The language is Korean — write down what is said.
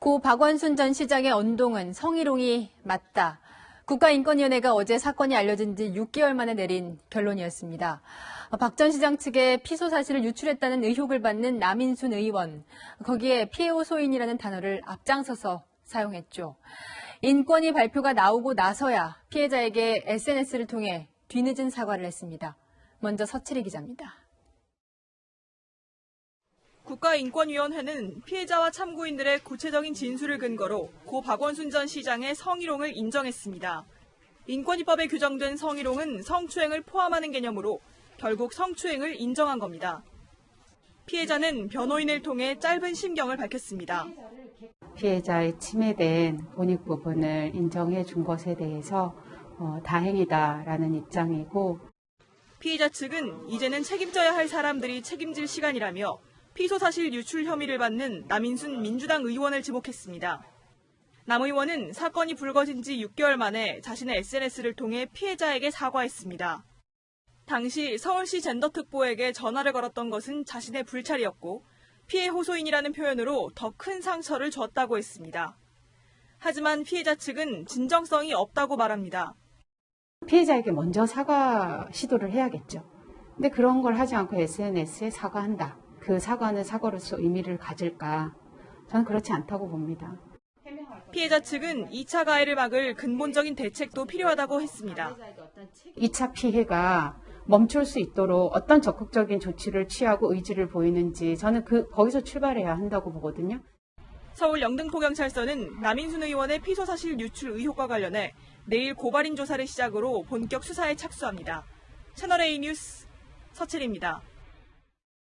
고 박원순 전 시장의 언동은 성희롱이 맞다. 국가인권위원회가 어제 사건이 알려진 지 6개월 만에 내린 결론이었습니다. 박 전 시장 측에 피소 사실을 유출했다는 의혹을 받는 남인순 의원, 거기에 피해 호소인이라는 단어를 앞장서서 사용했죠. 인권위 발표가 나오고 나서야 피해자에게 SNS를 통해 뒤늦은 사과를 했습니다. 먼저 서칠희 기자입니다. 국가인권위원회는 피해자와 참고인들의 구체적인 진술을 근거로 고 박원순 전 시장의 성희롱을 인정했습니다. 인권위법에 규정된 성희롱은 성추행을 포함하는 개념으로 결국 성추행을 인정한 겁니다. 피해자는 변호인을 통해 짧은 심경을 밝혔습니다. 피해자의 침해된 본익 부분을 인정해 준 것에 대해서 다행이다라는 입장이고, 피해자 측은 이제는 책임져야 할 사람들이 책임질 시간이라며 피소 사실 유출 혐의를 받는 남인순 민주당 의원을 지목했습니다. 남 의원은 사건이 불거진 지 6개월 만에 자신의 SNS를 통해 피해자에게 사과했습니다. 당시 서울시 젠더특보에게 전화를 걸었던 것은 자신의 불찰이었고 피해 호소인이라는 표현으로 더 큰 상처를 줬다고 했습니다. 하지만 피해자 측은 진정성이 없다고 말합니다. 피해자에게 먼저 사과 시도를 해야겠죠. 근데 그런 걸 하지 않고 SNS에 사과한다. 그 사과는 사과로서 의미를 가질까? 저는 그렇지 않다고 봅니다. 피해자 측은 2차 가해를 막을 근본적인 대책도 필요하다고 했습니다. 2차 피해가 멈출 수 있도록 어떤 적극적인 조치를 취하고 의지를 보이는지 저는 거기서 출발해야 한다고 보거든요. 서울 영등포경찰서는 남인순 의원의 피소 사실 유출 의혹과 관련해 내일 고발인 조사를 시작으로 본격 수사에 착수합니다. 채널A 뉴스 서칠희입니다.